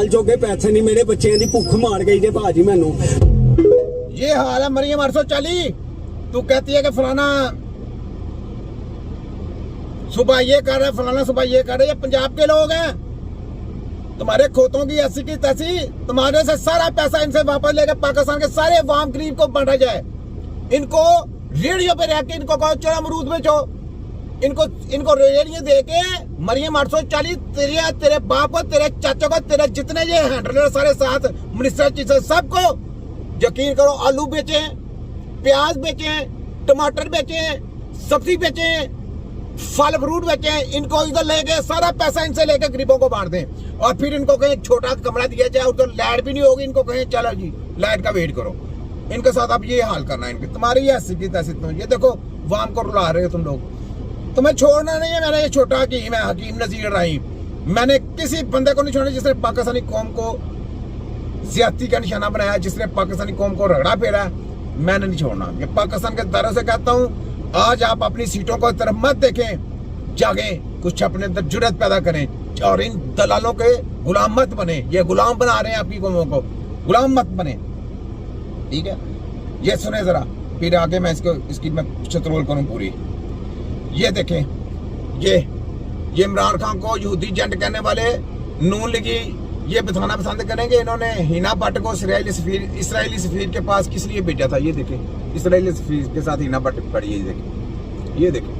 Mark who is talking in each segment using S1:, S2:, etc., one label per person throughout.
S1: ਦਾਲ ਜੋਗੇ ਪੈਸੇ ਨਹੀਂ, ਮੇਰੇ ਬੱਚਿਆਂ ਦੀ ਭੁੱਖ ਮਾਰ ਗਈ ਜੇ ਭਾਜੀ ਮੈਨੂੰ।
S2: ये हाल है मरियम 840। तू कहती है कि फलाना सुबह ये कर रहा है, फलाना सुबह ये कर रहा है। ये पंजाब के लोग हैं, तुम्हारे खोतों की ऐसी की तैसी, तुम्हारे से सारा पैसा इनसे वापस लेकर पाकिस्तान के सारे अवाम गरीब को बांटा जाए। इनको रेडियो पे रह के इनको कहो चलो अमरूद बेचो, इनको रेडियो दे के मरियम 840 तेरे बाप को, तेरे चाचा को, तेरे जितने ये हैंडलर सारे साथ मिनिस्टर सबको यकीन करो आलू बेचे, प्याज बेचे, टमाटर बेचे, सब्जी बेचे, फल फ्रूट बेचे, इनको इधर लेके सारा पैसा इनसे लेके गरीबों को बांट दें। और फिर इनको कहीं छोटा कमरा दिया जाए, उधर लाइट भी नहीं होगी, इनको कहें चलो जी लाइट का वेट करो। इनके साथ अब ये हाल करना है इनके। तुम्हारी ऐसी की तैसी तुम, ये देखो वाम को रुला रहे हो तुम लोग। तुम्हें छोड़ना नहीं है। मैंने ये छोटा हकीम है, हकीम नजीर रहीम, मैंने किसी बंदे को नहीं छोड़ा जिसने पाकिस्तानी कौम को ज्यादती का निशाना बनाया, जिसने पाकिस्तानी कौम को रगड़ा फेरा, मैंने नहीं छोड़ना। ये पाकिस्तान के दायरे से कहता हूँ, आज आप अपनी सीटों को तरफ मत देखें, जागे कुछ अपने अंदर जुर्रत पैदा करें और इन दलालों के गुलाम मत बने। ये गुलाम बना रहे हैं आपकी कौमों को, गुलाम मत बने, ठीक है। ये सुने जरा, फिर आगे मैं इसकी मैं शत्रुल करूँ पूरी। ये देखें, ये इमरान खान को यहूदी जंट कहने वाले नून लीगी ये बताना पसंद करेंगे। इन्होंने हिना भट्ट को इसराइली सफीर के पास किस लिए भेजा था? ये देखें, इसराइली सफीर के साथ हिना भट्ट पड़ी है। ये देखें,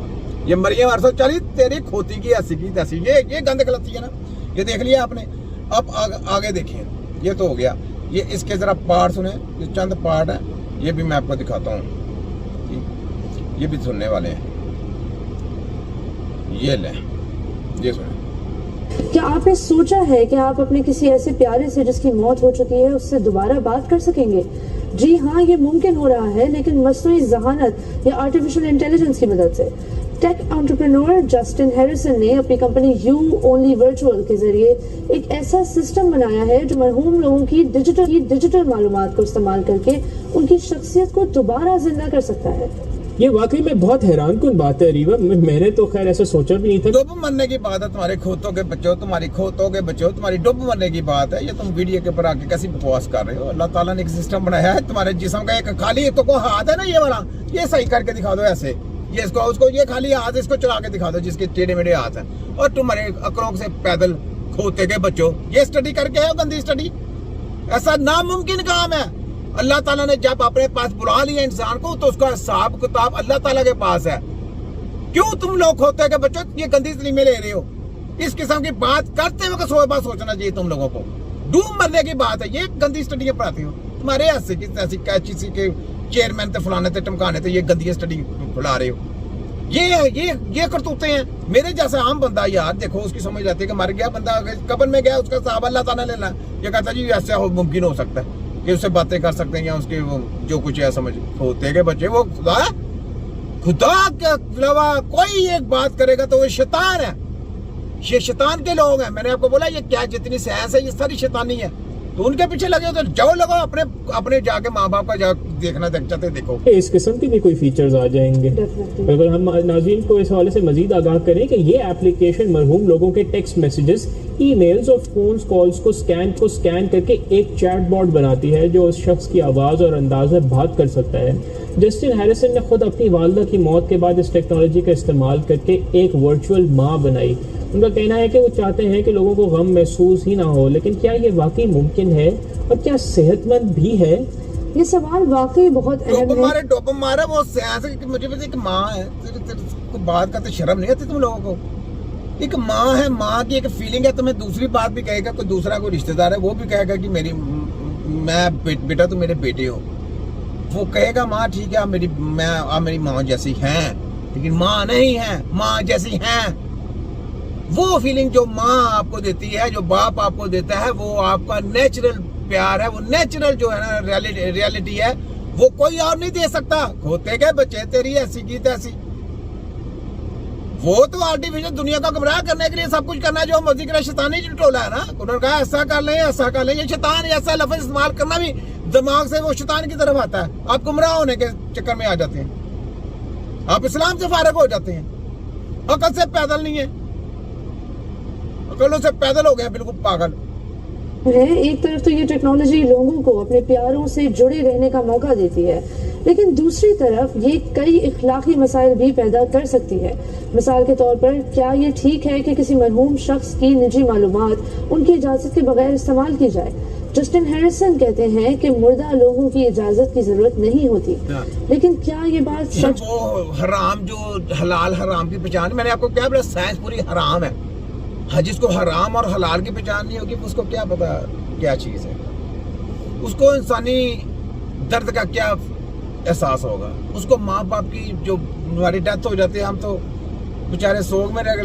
S2: ये मरियम 840 तेरी खोती की ऐसी की तैसी, ये गंद गलती है ना, ये देख लिया आपने। अब आगे देखें, ये तो हो गया। ये इसके जरा पार्ट सुने, ये चंद पार्ट है, ये भी मैं आपको दिखाता हूँ, ये भी सुनने वाले हैं। ये लें, ये सुने।
S3: क्या आपने सोचा है कि आप अपने किसी ऐसे प्यारे से जिसकी मौत हो चुकी है उससे दोबारा बात कर सकेंगे? जी हाँ, ये मुमकिन हो रहा है, लेकिन मसनूई ज़हानत या आर्टिफिशियल इंटेलिजेंस की मदद से। टेक एंटरप्रेन्योर जस्टिन हैरिसन ने अपनी कंपनी यू ओनली वर्चुअल के जरिए एक ऐसा सिस्टम बनाया है जो मरहूम लोगों की डिजिटल मालूमात को इस्तेमाल करके उनकी शख्सियत को दोबारा जिंदा कर सकता है।
S4: ये वाकई में बहुत हैरान कुन बात है रीवा, मैंने तो खैर ऐसा सोचा भी नहीं था।
S2: डुब मरने की बात है, तुम्हारे खोतों के बच्चों, तुम्हारी खोतों के बच्चों, तुम्हारी डुब मरने की बात है। ये तुम वीडियो के ऊपर आके कैसी बकवास कर रहे हो? अल्लाह ताला ने एक सिस्टम बनाया है, तुम्हारे जिस्म का एक खाली को हाथ है ना, ये वाला, ये सही करके दिखा दो ऐसे, ये इसको उसको, ये खाली हाथ इसको चला के दिखा दो जिसके टेढ़े मेढ़े हाथ है। और तुम्हारे अकड़ों से पैदल खोते के बच्चों, ये स्टडी करके है गंदी स्टडी, ऐसा नामुमकिन काम है। अल्लाह ताला ने जब अपने पास बुला लिया इंसान को, तो उसका हिसाब किताब अल्लाह ताला के पास है। क्यों तुम लोग खोते के बच्चों ये गंदी तलीमें ले रहे हो? इस किस्म की बात करते हुए सोचना चाहिए तुम लोगों को। डूब मरने की बात है, ये गंदी स्टडी पढ़ाते हो। तुम्हारे ऐसे की ऐसी कैची के चेयरमैन थे, फलाने थे, टमकाने थे, ये गंदी स्टडी फैला रहे हो। ये करतूते हैं। मेरे जैसा आम बंदा यार देखो, उसकी समझ जाती है कि मर गया बंदा, कब्र में गया, उसका साहब अल्लाह ताला लेना, ये कहता जी ऐसा मुमकिन हो सकता है कि उससे बातें कर सकते हैं, या उसके वो जो कुछ है समझ होते के बच्चे, वो खुदा के अलावा कोई एक बात करेगा तो वो शैतान है। ये शैतान के लोग हैं। मैंने आपको बोला ये क्या जितनी साइंस है ये सारी शैतानी है। तो उनके पीछे लगे हो तो जाओ लगाओ, अपने जाके माँ बाप का देखना चाहते देखो।
S4: इस किस्म के भी कोई फीचर्स आ जाएंगे। अगर हम नाज़रीन को इस हवाले से मजीद आगाह करें कि ये एप्लीकेशन मरहूम लोगों के टेक्स्ट मैसेजेस, ईमेल्स और फोन कॉल्स को स्कैन करके एक चैट बॉट बनाती है जो उस शख्स की आवाज़ और अंदाज में बात कर सकता है। जस्टिन हैरिसन ने खुद अपनी वालदा की मौत के बाद इस टेक्नोलॉजी का इस्तेमाल करके एक वर्चुअल माँ बनाई। उनका कहना है कि वो चाहते हैं कि लोगों को गम महसूस ही ना हो, लेकिन क्या ये वाकई मुमकिन है और क्या सेहतमंद भी है?
S3: ये सवाल वाकई बहुत अहम है।
S2: डोप मारा वो मुझे एक माँ है, तेरे बात करते शर्म नहीं आती तुम लोगों को? एक माँ है, माँ की एक फीलिंग है। तुम्हें दूसरी बात भी कहेगा, कोई दूसरा कोई रिश्तेदार है वो भी कहेगा कि बेटा तुम मेरे बेटे हो, वो कहेगा माँ ठीक है आप मेरी माँ जैसी हैं, लेकिन माँ नहीं है, माँ जैसी हैं। वो फीलिंग जो माँ आपको देती है, जो बाप आपको देता है, वो आपका नेचुरल प्यार है, वो नेचुरल जो है ना रियलिटी है, वो कोई और नहीं दे सकता। खोते के बच्चे तेरी ऐसी की तैसी, वो तो आर्टिफिशियल दुनिया का गुमराह करने के लिए सब कुछ करना है, जो मर्जी करे। शैतानी टोला है ना, उन्होंने कहा ऐसा कर लें ऐसा कर लें। ये शैतान ऐसा लफ्ज़ इस्तेमाल करना भी दिमाग से वो शैतान की तरफ आता है। आप गुमराह होने के चक्कर में आ जाते हैं, आप इस्लाम से फारिग हो जाते हैं, अकल से पैदल नहीं है, अकलों से पैदल हो गए बिल्कुल पागल।
S3: है। एक तरफ तो ये टेक्नोलॉजी लोगों को अपने प्यारों से जुड़े रहने का मौका देती है, लेकिन दूसरी तरफ ये कई इखलाकी मसाइल भी पैदा कर सकती है। मिसाल के तौर पर, क्या ये ठीक है कि किसी मरहूम शख्स की निजी मालूमात उनकी इजाज़त के बगैर इस्तेमाल की जाए? जस्टिन हैरिसन कहते हैं कि मुर्दा लोगों की इजाज़त की ज़रूरत नहीं होती, लेकिन क्या ये बात सच?
S2: वो हराम जो हलाल हराम की पहचान, मैंने आपको क्या बोला, साइंस पूरी हराम है। हाँ, जिसको हराम और हलाल की पहचान नहीं होगी उसको क्या पता क्या चीज़ है, उसको इंसानी दर्द का क्या एहसास होगा। उसको माँ बाप की जो हमारी डेथ हो जाती है, हम तो बेचारे सोग में रह गए।